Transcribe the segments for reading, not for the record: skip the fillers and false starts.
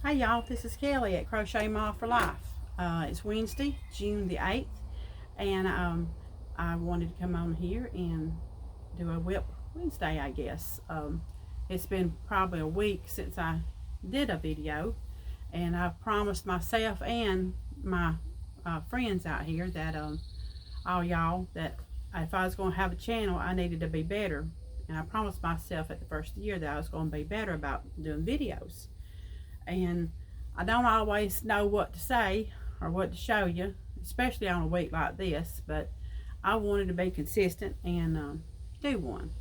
Hey y'all, this is Kelly at Crochet Ma for Life. It's Wednesday, June the 8th, and I wanted to come on here and do a Wip Wednesday, I guess. It's been probably a week since I did a video, and I've promised myself and my friends out here that all y'all, that if I was going to have a channel, I needed to be better. And I promised myself at the first of the year that I was going to be better about doing videos. And I don't always know what to say or what to show you, especially on a week like this, but I wanted to be consistent and do one.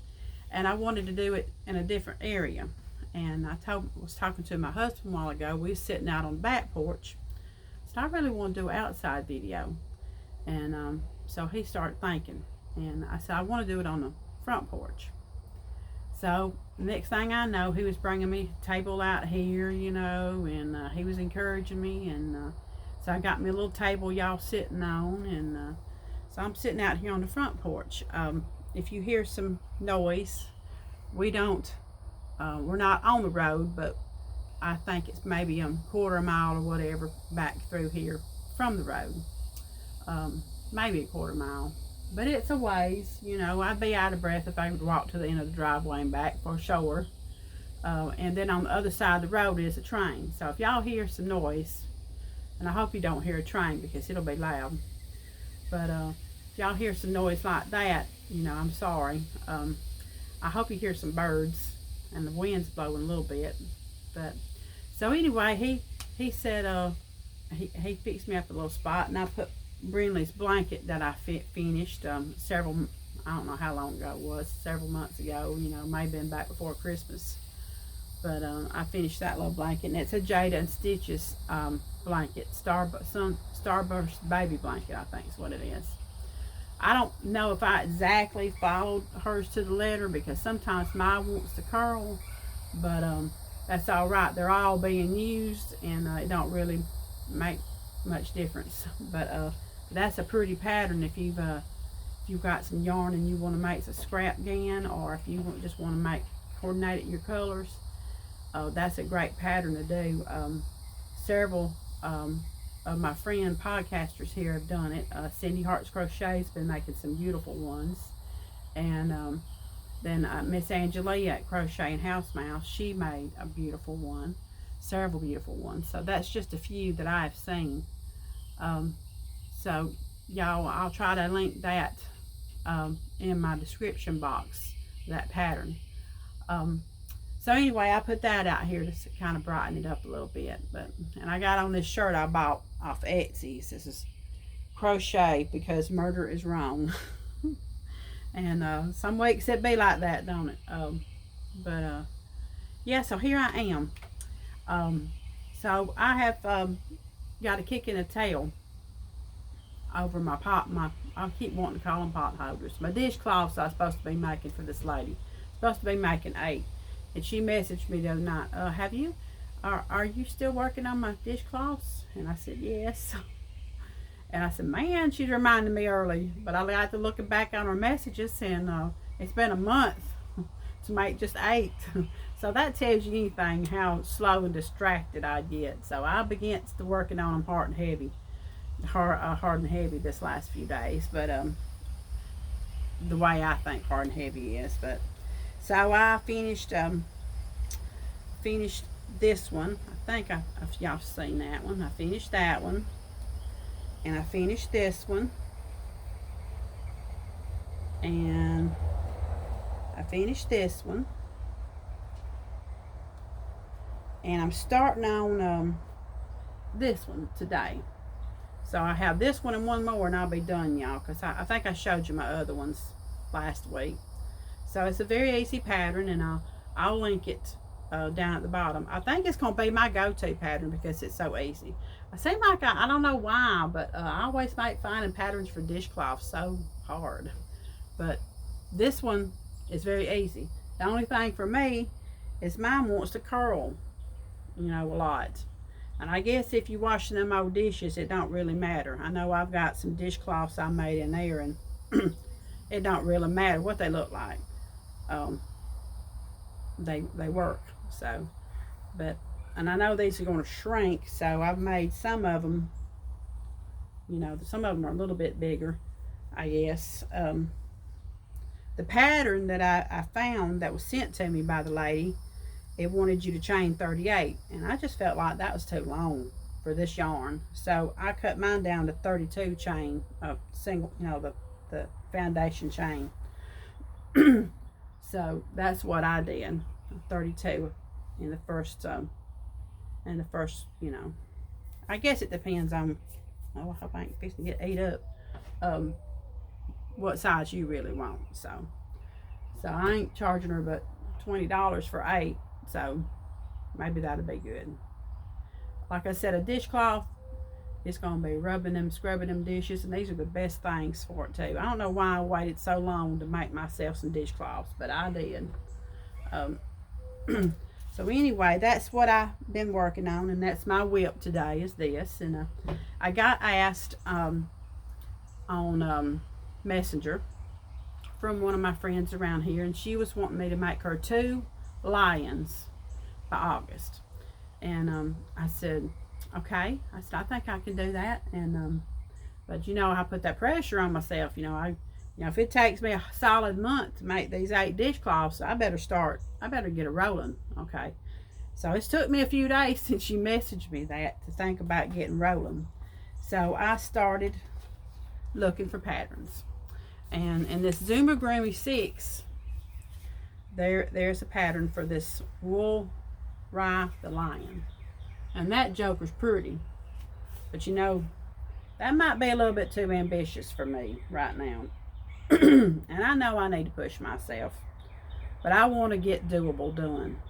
And I wanted to do it in a different area. And I was talking to my husband a while ago. We were sitting out on the back porch, so I really want to do an outside video. And so he started thinking, and I said I want to do it on the front porch. So next thing I know, he was bringing me a table out here, you know, and he was encouraging me, and so I got me a little table y'all sitting on, and so I'm sitting out here on the front porch. If you hear some noise, we're not on the road, but I think it's maybe a quarter mile or whatever back through here from the road, maybe a quarter mile. But it's a ways, you know. I'd be out of breath if I would walk to the end of the driveway and back for sure. And then on the other side of the road is a train. So if y'all hear some noise, and I hope you don't hear a train because it'll be loud. But if y'all hear some noise like that, you know, I'm sorry. I hope you hear some birds, and the wind's blowing a little bit. But so anyway, he said he fixed me up a little spot, and I put Brinley's blanket that I finished I don't know how long ago it was, several months ago, you know, may have been back before Christmas, but I finished that little blanket, and it's a Jayda and Stitches blanket, Sunburst baby blanket, I think is what it is. I don't know if I exactly followed hers to the letter, because sometimes mine wants to curl, but that's all right. They're all being used, and it don't really make much difference. But that's a pretty pattern if you've got some yarn and you want to make some scrap again, or if you just want to coordinate your colors. That's a great pattern to do. Several of my friend podcasters here have done it. Cindy Hart's Crochet's been making some beautiful ones, and then Miss Angelia at Crochet and House Mouse, she made a beautiful one, several beautiful ones. So that's just a few that I've seen. So y'all, I'll try to link that in my description box, that pattern. So anyway, I put that out here to kind of brighten it up a little bit. And I got on this shirt I bought off Etsy. This is Crochet Because Murder Is Wrong. And some weeks it be like that, don't it? Yeah, so here I am. So I have got a kick in the tail over my I keep wanting to call them pot holders. My dishcloths I'm supposed to be making for this lady. Supposed to be making 8. And she messaged me the other night, are you still working on my dishcloths? And I said, yes. And I said, man, she's reminding me early. But I got to looking back on her messages, and it's been a month to make just 8. So that tells you anything, how slow and distracted I get. So I began to working on them hard and heavy this last few days. But the way I think hard and heavy is. But so I finished this one. I think if y'all seen that one. I finished that one, and I finished this one, and I finished this one. And I'm starting on this one today. So I have this one and one more, and I'll be done, y'all, because I think I showed you my other ones last week. So it's a very easy pattern, and I'll link it down at the bottom. I think it's going to be my go-to pattern because it's so easy. I seem like I don't know why, but I always make finding patterns for dishcloth so hard. But this one is very easy. The only thing for me is mine wants to curl, you know, a lot. And I guess if you're washing them old dishes, it don't really matter. I know I've got some dishcloths I made in there, and it don't really matter what they look like. They work. So, but and I know these are going to shrink, so I've made some of them, you know, some of them are a little bit bigger, I guess. The pattern that I found that was sent to me by the lady, it wanted you to chain 38, and I just felt like that was too long for this yarn, so I cut mine down to 32 chain of single, you know, the foundation chain. So that's what I did, 32 in the first, you know, I guess it depends on, oh, I hope I ain't fixing to get ate up, what size you really want. So I ain't charging her but $20 for 8, so maybe that'll be good. Like I said, a dishcloth, it's going to be rubbing them, scrubbing them dishes, and these are the best things for it too. I don't know why I waited so long to make myself some dishcloths, but I did. So anyway, that's what I've been working on, and that's my whip today, is this. And I got asked on Messenger from one of my friends around here, and she was wanting me to make her 2 lions by August. And I said, okay. I said, I think I can do that. And but you know, I put that pressure on myself. You know, if it takes me a solid month to make these 8 dishcloths, I better get it rolling. Okay. So it's took me a few days since she messaged me that to think about getting rolling. So I started looking for patterns. And in this Zuma Groomy 6, there's a pattern for this wool Rye the lion, and that joker's pretty, but you know, that might be a little bit too ambitious for me right now. And I know I need to push myself, but I want to get doable done.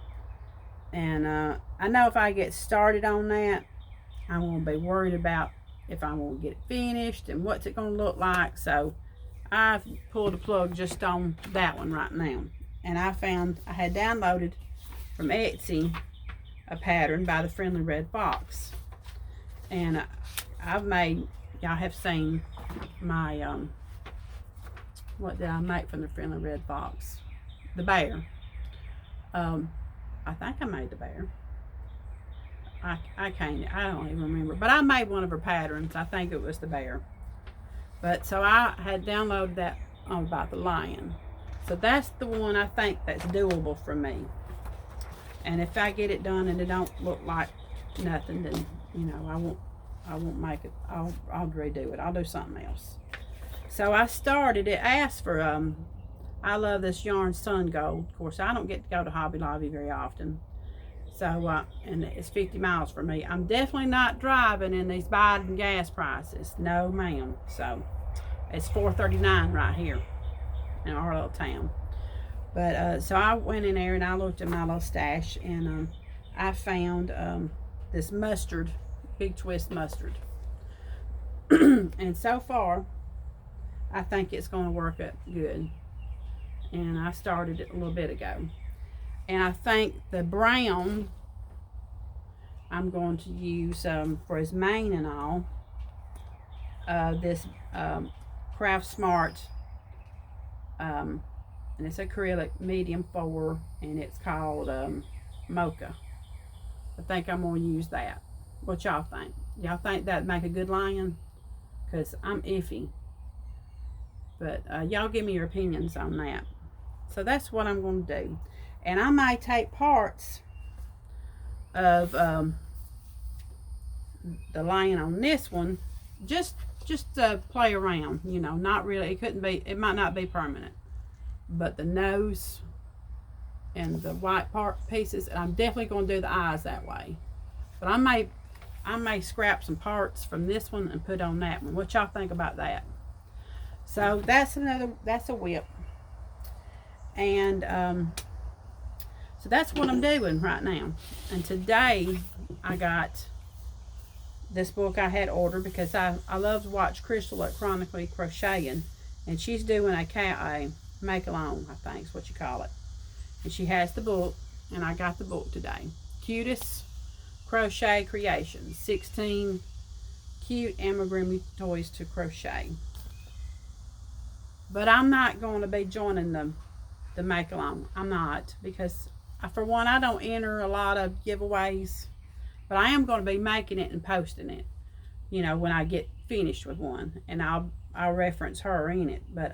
And I know if I get started on that, I won't be worried about if I won't get it finished and what's it going to look like. So I've pulled the plug just on that one right now. And I had downloaded from Etsy a pattern by the Friendly Red Fox, and I've made, y'all have seen my what did I make from the Friendly Red Fox? The bear. I think I made the bear. I don't even remember, but I made one of her patterns. I think it was the bear. But so I had downloaded that about the lion. So that's the one I think that's doable for me. And if I get it done and it don't look like nothing, then, you know, I won't make it. I'll redo it. I'll do something else. So I started. It asked for I love this yarn Sun Gold. Of course, I don't get to go to Hobby Lobby very often. So and it's 50 miles for me. I'm definitely not driving in these Biden gas prices. No, ma'am. So it's $4.39 right here in our little town. But so I went in there and I looked at my little stash, and I found this mustard, big twist mustard. And so far, I think it's going to work out good. And I started it a little bit ago. And I think the brown I'm going to use for his mane and all. This Craft Smart, and it's acrylic medium 4, and it's called Mocha. I think I'm going to use that. What y'all think? Y'all think that'd make a good lion? Because I'm iffy. But y'all give me your opinions on that. So that's what I'm going to do. And I might take parts of the lion on this one, just play around, you know, not really, it might not be permanent. But the nose and the white pieces, and I'm definitely going to do the eyes that way. But I may scrap some parts from this one and put on that one. What y'all think about that? So that's a whip. And so that's what I'm doing right now. And today I got this book I had ordered because I love to watch Crystal at Chronically crocheting, and she's doing a make along, I think is what you call it. And she has the book, and I got the book today. Cutest Crochet Creations, 16 cute amigurumi toys to crochet. But I'm not going to be joining the make along. I'm not, because for one, I don't enter a lot of giveaways But I am going to be making it and posting it, you know, when I get finished with one, and I'll reference her in it. But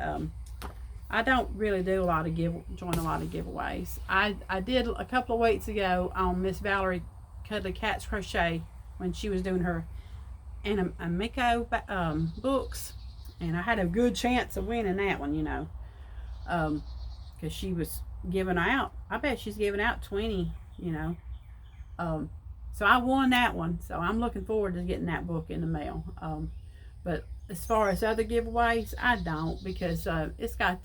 I don't really do a lot of join a lot of giveaways. I did a couple of weeks ago on Miss Valerie Cuddly Cat's Crochet when she was doing her Miko books, and I had a good chance of winning that one, you know, because she was giving out, I bet she's giving out 20, you know, so I won that one, so I'm looking forward to getting that book in the mail. But as far as other giveaways, I don't, because it's got,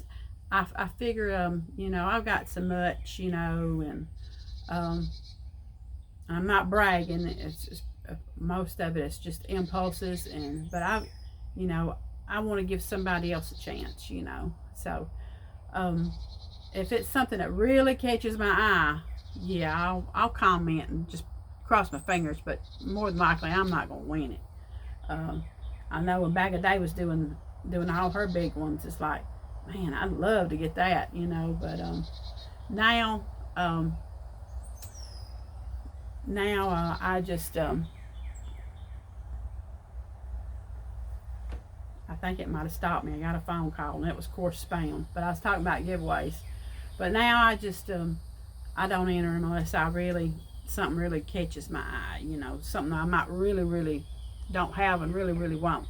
I figure, you know, I've got so much, you know, and I'm not bragging, it's just, most of it is just impulses, but you know, I want to give somebody else a chance, you know. So if it's something that really catches my eye, yeah, I'll comment and just cross my fingers, but more than likely I'm not gonna win it. I know when Bag of Day was doing all her big ones, it's like, man, I'd love to get that, you know. But now I just I think it might have stopped me. I got a phone call, and it was, of course, spam. But I was talking about giveaways. But now I just, I don't enter them unless something really catches my eye, you know, something I might really don't have and really want.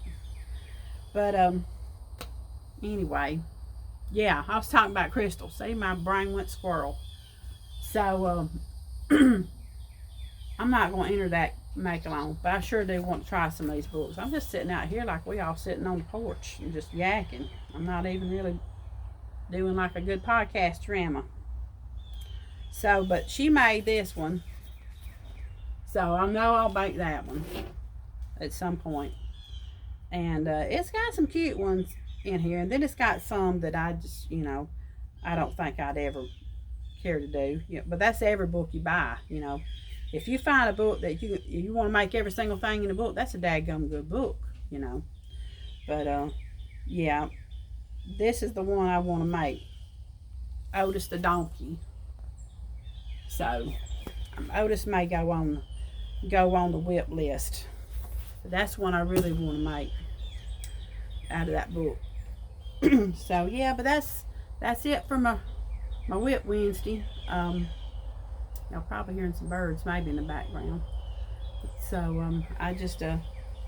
But anyway, yeah, I was talking about crystals. See, my brain went squirrel. So I'm not going to enter that make along, but I sure do want to try some of these books. I'm just sitting out here like we all sitting on the porch and just yakking. I'm not even really doing like a good podcast drama. So, but she made this one, so I know I'll make that one at some point. And it's got some cute ones in here, and then it's got some that I just, you know, I don't think I'd ever care to do. Yeah, but that's every book you buy, you know. If you find a book that you want to make every single thing in the book, that's a dadgum good book, you know. But yeah, this is the one I want to make. Otis the donkey. So Otis may go on the whip list. But that's one I really want to make out of that book. So yeah, but that's it for my Wip Wednesday. Y'all probably hearing some birds maybe in the background. So I just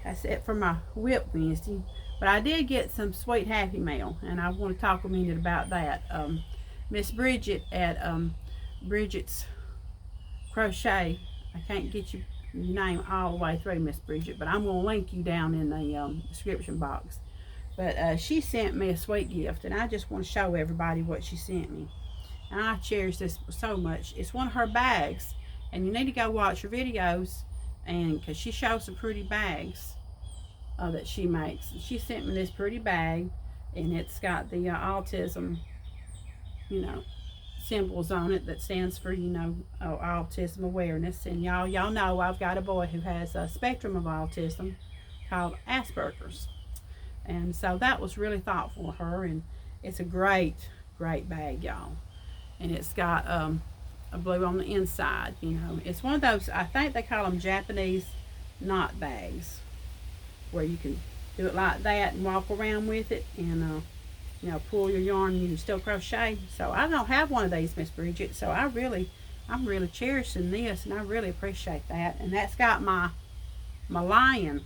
that's it for my Wip Wednesday. But I did get some sweet happy mail, and I want to talk a minute about that. Miss Bridget at Bridget's Crochet. I can't get your name all the way through, Miss Bridget, but I'm going to link you down in the description box. But she sent me a sweet gift, and I just want to show everybody what she sent me. And I cherish this so much. It's one of her bags, and you need to go watch her videos, and because she shows some pretty bags that she makes. She sent me this pretty bag, and it's got the autism, you know, symbols on it that stands for, you know, autism awareness. And y'all know I've got a boy who has a spectrum of autism called Asperger's, and so that was really thoughtful of her. And it's a great bag, y'all. And it's got a blue on the inside, you know. It's one of those, I think they call them Japanese knot bags, where you can do it like that and walk around with it, and you know, pull your yarn and you can still crochet. So I don't have one of these, Miss Bridget, so I'm really cherishing this, and I really appreciate that. And that's got my lion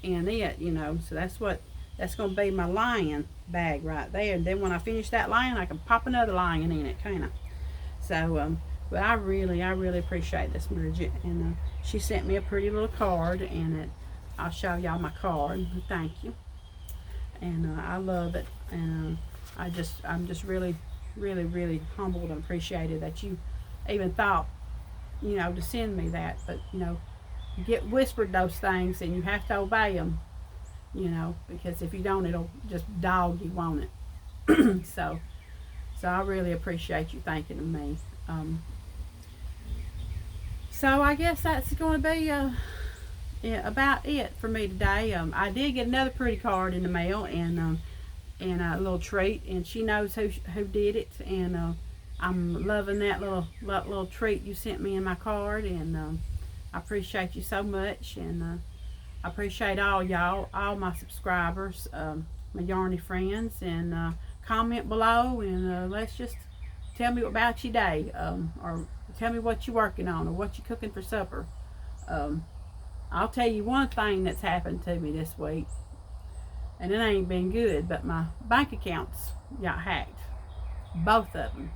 in it, you know, so that's going to be my lion bag right there. And then when I finish that lion, I can pop another lion in it, kind of. So but I really appreciate this, Bridget. And she sent me a pretty little card, and I'll show y'all my card. Thank you. And I love it. And I'm just really humbled and appreciated that you even thought, you know, to send me that. But you know, you get whispered those things, and you have to obey them, you know, because if you don't, it'll just dog you, won't it? So I really appreciate you thinking of me. So I guess that's going to be yeah, about it for me today. I did get another pretty card in the mail, and a little treat, and she knows who did it, and I'm loving that little treat you sent me in my card. And I appreciate you so much, and I appreciate all y'all, all my subscribers, my yarny friends, and comment below, and let's just tell me about your day, or tell me what you're working on, or what you're cooking for supper. I'll tell you one thing that's happened to me this week, and it ain't been good, but my bank accounts got hacked, both of them.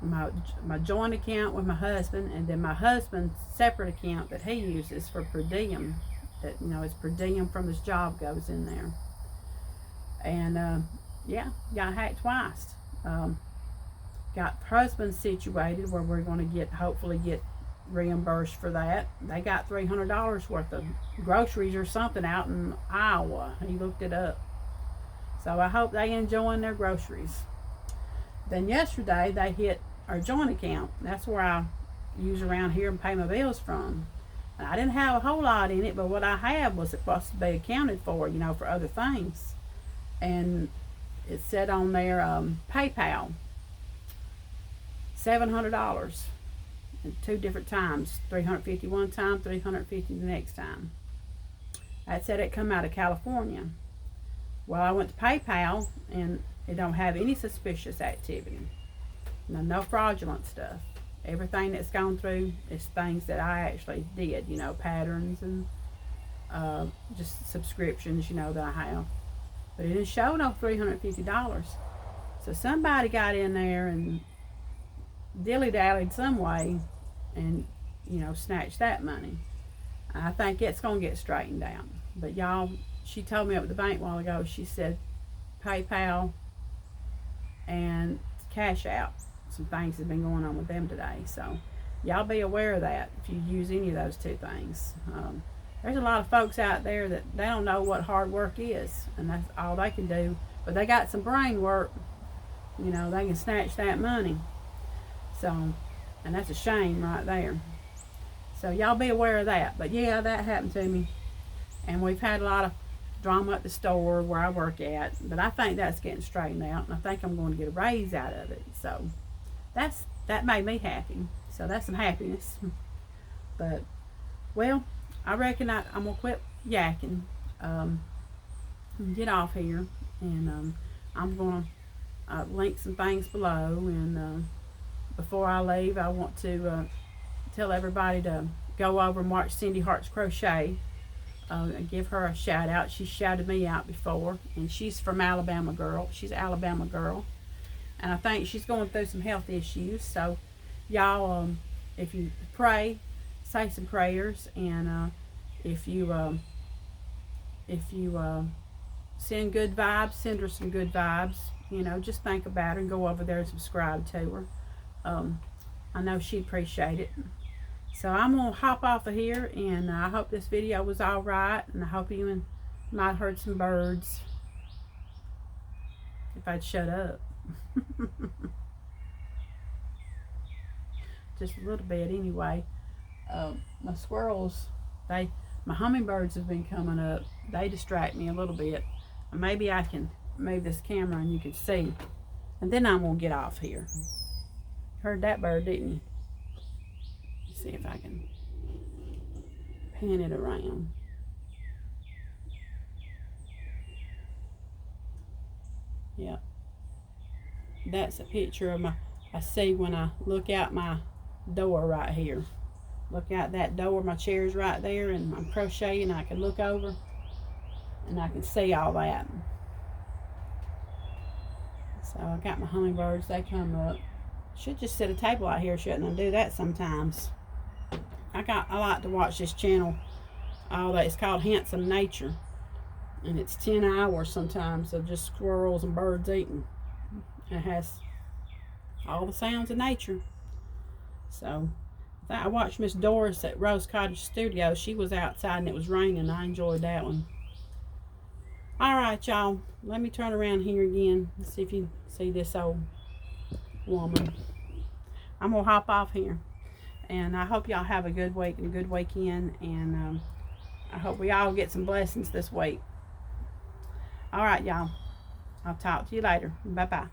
My joint account with my husband, and then my husband's separate account that he uses for per diem, that, you know, his per diem from his job goes in there. And yeah, got hacked twice. Got husband situated where we're going to hopefully get reimbursed for that. They got $300 worth of groceries or something out in Iowa. He looked it up. So I hope they enjoying their groceries. Then yesterday they hit our joint account. That's where I use around here and pay my bills from. And I didn't have a whole lot in it, but what I had was supposed to be accounted for, you know, for other things. And it said on there, PayPal, $700 in 2 different times, $350 one time, $350 the next time. That said it come out of California. Well, I went to PayPal, and it don't have any suspicious activity. No fraudulent stuff. Everything that's gone through is things that I actually did, you know, patterns and just subscriptions, you know, that I have. But it didn't show no $350. So somebody got in there and dilly-dallied some way and, you know, snatched that money. I think it's going to get straightened out. But y'all, she told me up at the bank a while ago, she said PayPal and Cash Out. Some things have been going on with them today. So y'all be aware of that if you use any of those 2 things. There's a lot of folks out there that they don't know what hard work is, and that's all they can do. But they got some brain work. You know, they can snatch that money. So, and that's a shame right there. So y'all be aware of that. But yeah, that happened to me. And we've had a lot of drama at the store where I work at. But I think that's getting straightened out. And I think I'm going to get a raise out of it. So that made me happy. So that's some happiness. But, well, I reckon I'm going to quit yakking. Get off here. And I'm going to link some things below. And before I leave, I want to tell everybody to go over and watch Cindy Hart's Crochet. And give her a shout out. She shouted me out before, and she's from Alabama girl. She's an Alabama girl, and I think she's going through some health issues. So y'all, if you pray, say some prayers, and if you send good vibes, send her some good vibes. You know, just think about her and go over there and subscribe to her. I know she'd appreciate it. So I'm going to hop off of here, and I hope this video was all right, and I hope you might heard some birds. If I'd shut up. Just a little bit anyway. My squirrels, my hummingbirds have been coming up. They distract me a little bit. Maybe I can move this camera and you can see. And then I'm going to get off here. Heard that bird, didn't you? See if I can pan it around. Yeah, that's a picture of I see when I look out my door right here. Look out that door, my chair's right there, and I'm crocheting. I can look over and I can see all that. So I got my hummingbirds, they come up. Should just set a table out here, shouldn't I? Do that sometimes. I like to watch this channel. All that, it's called Handsome Nature, and it's 10 hours sometimes of just squirrels and birds eating. It has all the sounds of nature. So I watched Miss Doris at Rose Cottage Studio. She was outside and it was raining. I enjoyed that one. All right, y'all, let me turn around here again and see if you see this old woman. I'm gonna hop off here. And I hope y'all have a good week and a good weekend. And I hope we all get some blessings this week. All right, y'all. I'll talk to you later. Bye-bye.